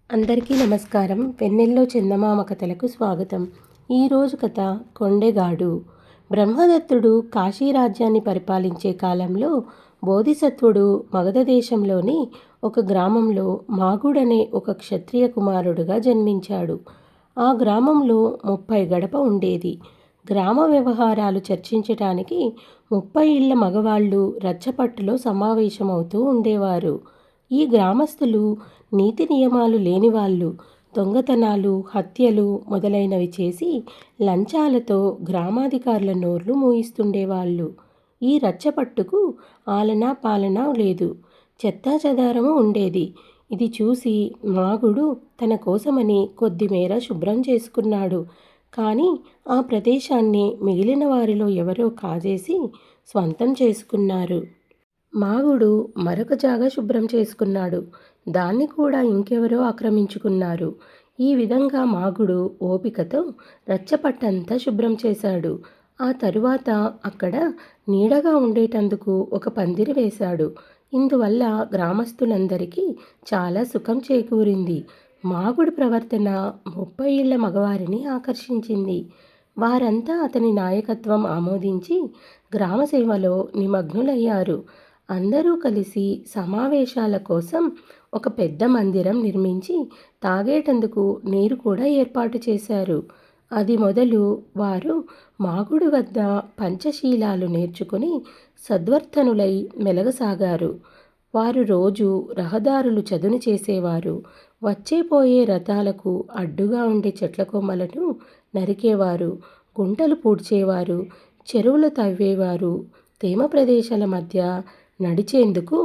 అందరికీ నమస్కారం. వెన్నెల్లో చందమామ కథలకు స్వాగతం. ఈరోజు కథ కొండెగాడు. బ్రహ్మదత్తుడు కాశీ రాజ్యాన్ని పరిపాలించే కాలంలో బోధిసత్వుడు మగధ దేశంలోని ఒక గ్రామంలో మాగుడనే ఒక క్షత్రియ కుమారుడుగా జన్మించాడు. ఆ గ్రామంలో 30 గడప ఉండేది. గ్రామ వ్యవహారాలు చర్చించటానికి 30 ఇళ్ల మగవాళ్ళు రచ్చపట్టులో సమావేశమవుతూ ఉండేవారు. ఈ గ్రామస్తులు నీతి నియమాలు లేనివాళ్ళు. దొంగతనాలు, హత్యలు మొదలైనవి చేసి లంచాలతో గ్రామాధికారుల నోర్లు మూయిస్తుండేవాళ్ళు. ఈ రచ్చపట్టుకు ఆలనా పాలనా లేదు. చెత్తాచెదారము ఉండేది. ఇది చూసి మాగుడు తన కోసమని కొద్దిమేర శుభ్రం చేసుకున్నాడు. కానీ ఆ ప్రదేశాన్ని మిగిలిన వారిలో ఎవరో కాజేసి స్వంతం చేసుకున్నారు. మాగుడు మరొక జాగా శుభ్రం చేసుకున్నాడు. దాన్ని కూడా ఇంకెవరో ఆక్రమించుకున్నారు. ఈ విధంగా మాగుడు ఓపికతో రచ్చపట్టంతా శుభ్రం చేశాడు. ఆ తరువాత అక్కడ నీడగా ఉండేటందుకు ఒక పందిరి వేశాడు. ఇందువల్ల గ్రామస్తులందరికీ చాలా సుఖం చేకూరింది. మాగుడు ప్రవర్తన 30 ఇళ్ల మగవారిని ఆకర్షించింది. వారంతా అతని నాయకత్వం ఆమోదించి గ్రామసేవలో నిమగ్నులయ్యారు. అందరూ కలిసి సమావేశాల కోసం ఒక పెద్ద మందిరం నిర్మించి తాగేటందుకు నీరు కూడా ఏర్పాటు చేశారు. అది మొదలు వారు మాగుడు వద్ద పంచశీలాలు నేర్చుకుని సద్వర్తనులై మెలగసాగారు. వారు రోజు రహదారులు చదును చేసేవారు. వచ్చేపోయే రథాలకు అడ్డుగా ఉండే చెట్ల కొమ్మలను నరికేవారు. గుంటలు పూడ్చేవారు. చెరువులు తవ్వేవారు. తేమ ప్రదేశాల మధ్య నడిచేందుకు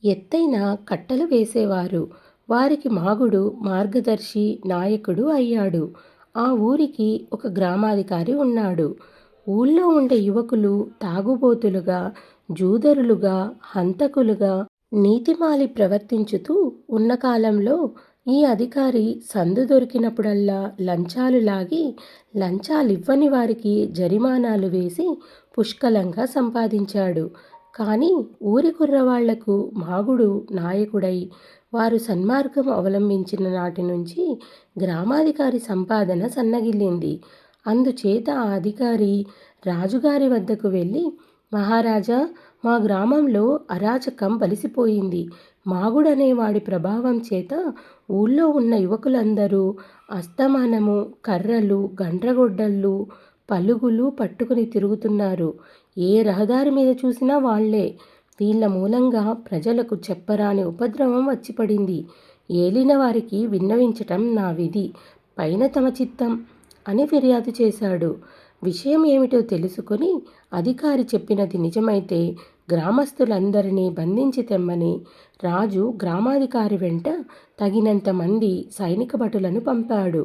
ఎత్తైన కట్టలు వేసేవారు. వారికి మాగుడు మార్గదర్శి, నాయకుడు అయ్యాడు. ఆ ఊరికి ఒక గ్రామాధికారి ఉన్నాడు. ఊళ్ళో ఉండే యువకులు తాగుబోతులుగా, జూదరులుగా, హంతకులుగా నీతిమాలి ప్రవర్తించుతూ ఉన్న కాలంలో ఈ అధికారి సందు దొరికినప్పుడల్లా లంచాలు లాగి లంచాలివ్వని వారికి జరిమానాలు వేసి పుష్కలంగా సంపాదించాడు. కానీ ఊరి కుర్రవాళ్లకు మాగుడు నాయకుడై వారు సన్మార్గం అవలంబించిన నాటి నుంచి గ్రామాధికారి సంపాదన సన్నగిల్లింది. అందుచేత ఆ అధికారి రాజుగారి వద్దకు వెళ్ళి, మహారాజా, మా గ్రామంలో అరాచకం బలిసిపోయింది. మాగుడనేవాడి ప్రభావం చేత ఊళ్ళో ఉన్న యువకులందరూ అస్తమానము కర్రలు, గండ్రగొడ్డళ్ళు, పలుగులు పట్టుకుని తిరుగుతున్నారు. ఏ రహదారి మీద చూసినా వాళ్లే. వీళ్ల మూలంగా ప్రజలకు చెప్పరాని ఉపద్రవం వచ్చిపడింది. ఏలిన వారికి విన్నవించటం నా విధి. పైన తమ చిత్తం అని ఫిర్యాదు చేశాడు. విషయం ఏమిటో తెలుసుకుని అధికారి చెప్పినది నిజమైతే గ్రామస్తులందరినీ బంధించి తెమ్మని రాజు గ్రామాధికారి వెంట తగినంత మంది సైనిక భటులను పంపాడు.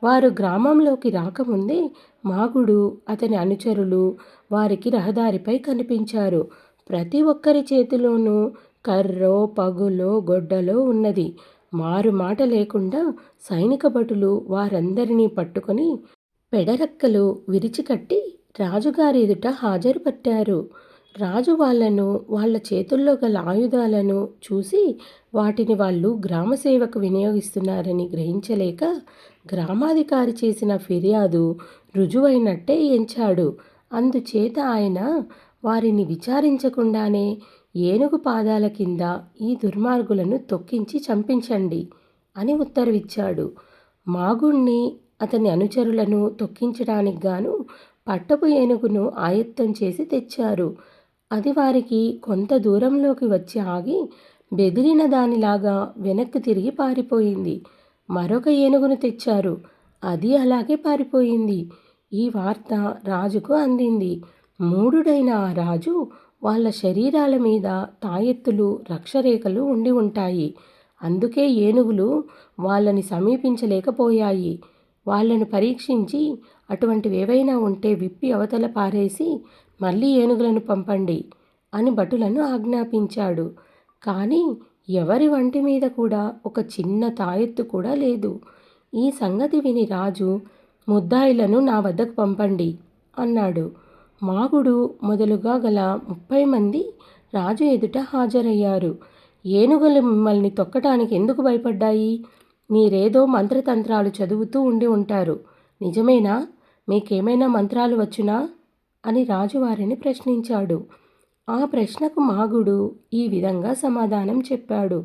వారు గ్రామంలోకి రాకముందే మాగుడు, అతని అనుచరులు వారికి రహదారిపై కనిపించారు. ప్రతి ఒక్కరి చేతిలోనూ కర్రో, పగులో, గొడ్డలో ఉన్నది. మారు మాట లేకుండా సైనిక భటులు వారందరినీ పట్టుకొని పెడరెక్కలు విరిచికట్టి రాజుగారి ఎదుట హాజరుపట్టారు. రాజు వాళ్లను, వాళ్ల చేతుల్లో గల ఆయుధాలను చూసి వాటిని వాళ్ళు గ్రామసేవకు వినియోగిస్తున్నారని గ్రహించలేక గ్రామాధికారి చేసిన ఫిర్యాదు రుజువైనట్టే ఎంచాడు. అందుచేత ఆయన వారిని విచారించకుండానే ఏనుగు పాదాల కింద ఈ దుర్మార్గులను తొక్కించి చంపించండి అని ఉత్తర్విచ్చాడు. మాగుణ్ణి, అతని అనుచరులను తొక్కించడానికి గాను పట్టపు ఏనుగును ఆయత్తం చేసి తెచ్చారు. అది వారికి కొంత దూరంలోకి వచ్చి ఆగి బెదిరిన దానిలాగా వెనక్కి తిరిగి పారిపోయింది. మరొక ఏనుగును తెచ్చారు. అది అలాగే పారిపోయింది. ఈ వార్త రాజుకు అందింది. మూఢుడైన ఆ రాజు వాళ్ళ శరీరాల మీద తాయెత్తులు, రక్షరేఖలు ఉండి ఉంటాయి. అందుకే ఏనుగులు వాళ్ళని సమీపించలేకపోయాయి. వాళ్లను పరీక్షించి అటువంటివేవైనా ఉంటే విప్పి అవతల పారేసి మళ్ళీ ఏనుగులను పంపండి అని భటులను ఆజ్ఞాపించాడు. కానీ ఎవరి వంటి మీద కూడా ఒక చిన్న తాయెత్తు కూడా లేదు. ఈ సంగతి విని రాజు, ముద్దాయిలను నా వద్దకు పంపండి అన్నాడు. మాగుడు మొదలుగా గల 30 మంది రాజు ఎదుట హాజరయ్యారు. ఏనుగులు మిమ్మల్ని తొక్కటానికి ఎందుకు భయపడ్డాయి? మీరేదో మంత్రతంత్రాలు చదువుతూ ఉండి ఉంటారు. నిజమేనా? మీకేమైనా మంత్రాలు వచ్చునా? అని రాజువారిని ప్రశ్నించాడు. ఆ ప్రశ్నకు మాగుడు ఈ విధంగా సమాధానం చెప్పాడు.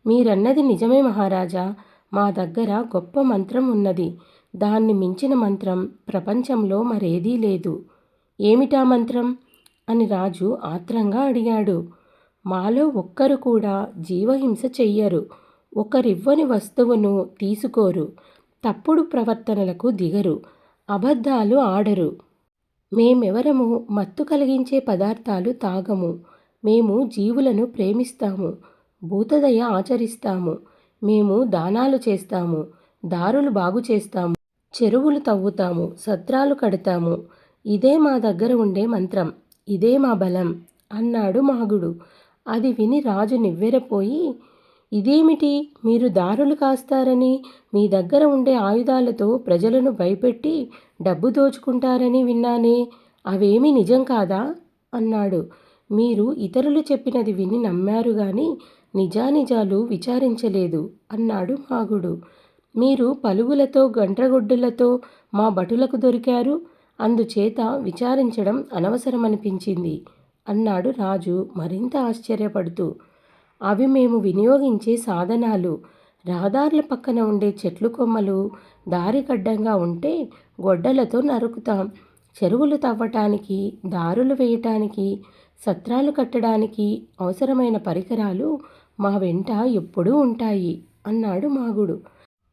మీరన్నది నిజమే మహారాజా. మా దగ్గర గొప్ప మంత్రం ఉన్నది. దాన్ని మించిన మంత్రం ప్రపంచంలో మరేదీ లేదు. ఏమిటా మంత్రం? అని రాజు ఆత్రంగా అడిగాడు. మాలో ఒక్కరు కూడా జీవహింస చెయ్యరు. ఒకరివ్వని వస్తువును తీసుకోరు. తప్పుడు ప్రవర్తనలకు దిగరు. అబద్ధాలు ఆడరు. మేమెవరము మత్తు కలిగించే పదార్థాలు తాగము. మేము జీవులను ప్రేమిస్తాము. భూతదయ ఆచరిస్తాము. మేము దానాలు చేస్తాము. దారులు బాగు చేస్తాము. చెరువులు తవ్వుతాము. సత్రాలు కడతాము. ఇదే మా దగ్గర ఉండే మంత్రం. ఇదే మా బలం అన్నాడు మాగుడు. అది విని రాజు నివ్వెరపోయి, ఇదేమిటి, మీరు దారులు కాస్తారని, మీ దగ్గర ఉండే ఆయుధాలతో ప్రజలను భయపెట్టి డబ్బు దోచుకుంటారని విన్నానే, అవేమీ నిజం కాదా అన్నాడు. మీరు ఇతరులు చెప్పినది విని నమ్మారు గాని నిజానిజాలు విచారించలేదు అన్నాడు మాగుడు. మీరు పలుగులతో గండ్రగొడ్డులతో మా భటులకు దొరికారు. అందుచేత విచారించడం అనవసరమనిపించింది అన్నాడు రాజు మరింత ఆశ్చర్యపడుతూ. అవి మేము వినియోగించే సాధనాలు. రహదారుల పక్కన ఉండే చెట్లు కొమ్మలు దారికడ్డంగా ఉంటే గొడ్డలతో నరుకుతాం. చెరువులు తవ్వటానికి, దారులు వేయటానికి, సత్రాలు కట్టడానికి అవసరమైన పరికరాలు మా వెంట ఎప్పుడూ ఉంటాయి అన్నాడు మాగుడు.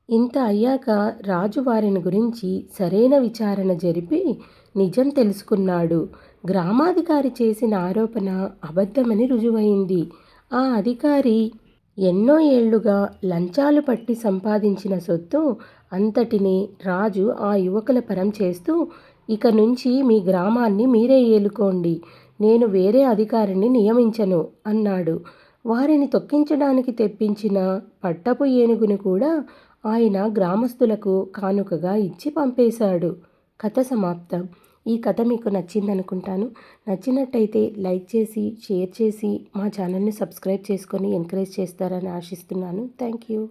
ఇంత అయ్యాక రాజు వారిని గురించి సరైన విచారణ జరిపి నిజం తెలుసుకున్నాడు. గ్రామాధికారి చేసిన ఆరోపణ అబద్ధమని రుజువైంది. ఆ అధికారి ఎన్నో ఏళ్లుగా లంచాలు పట్టి సంపాదించిన సొత్తు అంతటిని రాజు ఆ యువకుల పరం చేస్తూ, ఇక నుంచి మీ గ్రామాన్ని మీరే ఏలుకోండి. నేను వేరే అధికారిని నియమించను అన్నాడు. వారిని తొక్కించడానికి తెప్పించిన పట్టపు ఏనుగును కూడా ఆయన గ్రామస్తులకు కానుకగా ఇచ్చి పంపేశాడు. కథ సమాప్తం. ఈ కథ మీకు నచ్చిందనుకుంటాను. నచ్చినట్టయితే లైక్ చేసి, షేర్ చేసి, మా ఛానల్ని సబ్స్క్రైబ్ చేసుకొని ఎంకరేజ్ చేస్తారని ఆశిస్తున్నాను. Thank you.